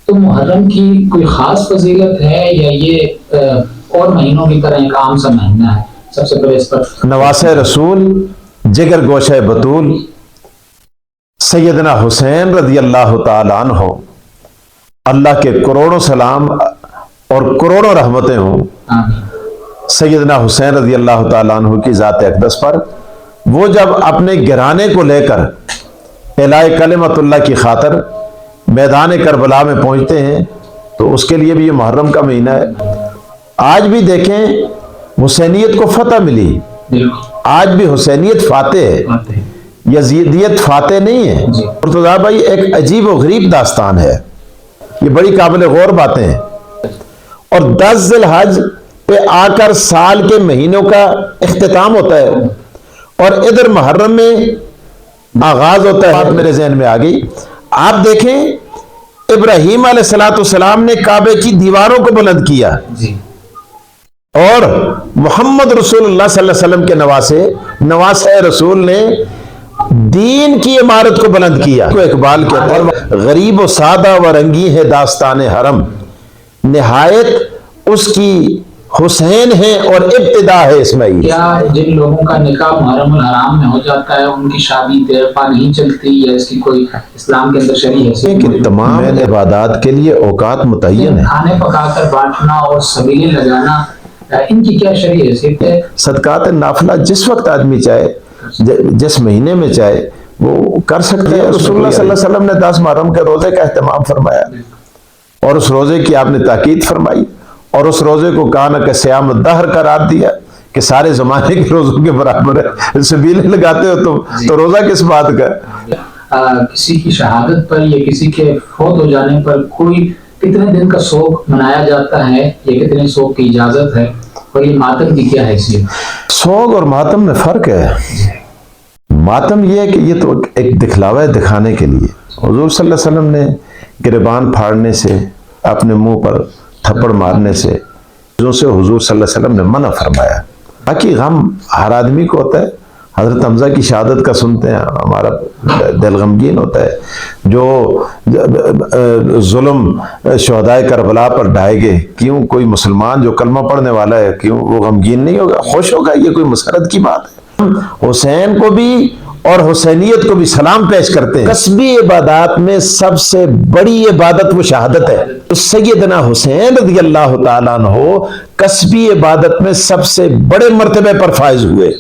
تو محرم کی کوئی خاص فضیلت ہے یا یہ اور مہینوں کی طرح ایک عام سا مہینہ ہے؟ سب سے پہلے اس پر نواسہ رسول، جگر گوشہ بطول، سیدنا حسین رضی اللہ تعالیٰ عنہ، اللہ کے کروڑوں سلام اور کروڑوں رحمتیں ہوں سیدنا حسین رضی اللہ تعالیٰ عنہ کی ذات اقدس پر۔ وہ جب اپنے گرانے کو لے کر اعلاء کلمت اللہ کی خاطر میدان کربلا میں پہنچتے ہیں تو اس کے لیے بھی یہ محرم کا مہینہ ہے۔ آج بھی دیکھیں حسینیت کو فتح ملی، آج بھی حسینیت فاتح ہے، یزیدیت فاتح نہیں ہے۔ مرتضیٰ بھائی ایک عجیب و غریب داستان ہے، یہ بڑی قابل غور باتیں ہیں۔ اور 10 ذی الحج پہ آ کر سال کے مہینوں کا اختتام ہوتا ہے اور ادھر محرم میں آغاز ہوتا ہے۔ بات میرے ذہن میں آ گئی، آپ دیکھیں ابراہیم علیہ السلام نے کعبے کی دیواروں کو بلند کیا اور محمد رسول اللہ صلی اللہ علیہ وسلم کے نواسہ رسول نے دین کی عمارت کو بلند کیا۔ کو اقبال کہتے ہیں غریب و سادہ و رنگی ہے داستان حرم، نہایت اس کی حسین ہے اور ابتدا ہے اسماعیل۔ کیا جن لوگوں کا نکاح محرم الحرام میں ہو جاتا ہے ان کی شادی دیرپا نہیں چلتی یا اس کی کوئی اسلام کے اندر شرعی حیثیت؟ کہ تمام عبادات کے لیے اوقات متعین ہیں۔ کھانے پکا کر بانٹنا اور سبیلے لگانا، ان کی کیا شرعی حیثیت ہے؟ صدقات نافلہ جس وقت آدمی چاہے، جس مہینے میں چاہے وہ کر سکتے ہیں۔ رسول اللہ صلی اللہ علیہ وسلم نے 10 محرم کے روزے کا اہتمام فرمایا اور اس روزے کی آپ نے تاکید فرمائی اور اس روزے کو کہا کہ سیام الدہر قرار دیا کہ سارے زمانے کے روزوں کے برابر ہے۔ سبیلے لگاتے ہو تو روزہ کس بات کا؟ کسی کی شہادت پر یا کسی کے فوت ہو جانے پر کوئی کتنے دن کا سوگ منایا جاتا ہے یا کتنے سوگ کی اجازت ہے اور یہ ماتم کی کیا حیثیت؟ سوگ اور ماتم میں فرق ہے۔ ماتم یہ ہے کہ یہ تو ایک دکھلاوا ہے دکھانے کے لیے۔ حضور صلی اللہ علیہ وسلم نے گریبان پھاڑنے سے، اپنے منہ پر تھپڑ مارنے سے حضور صلی اللہ علیہ وسلم نے منع فرمایا۔ باقی غم ہر آدمی کو ہوتا ہے۔ حضرت حمزہ کی شہادت کا سنتے ہیں ہمارا دل غمگین ہوتا ہے۔ جو ظلم شہدائے کربلا پر ڈھائے گئے، کیوں کوئی مسلمان جو کلمہ پڑھنے والا ہے کیوں وہ غمگین نہیں ہوگا، خوش ہوگا؟ یہ کوئی مسرت کی بات ہے۔ حسین کو بھی اور حسینیت کو بھی سلام پیش کرتے ہیں۔ کسبی عبادات میں سب سے بڑی عبادت وہ شہادت ہے۔ تو سیدنا حسین رضی اللہ تعالیٰ عنہ کسبی عبادت میں سب سے بڑے مرتبے پر فائز ہوئے۔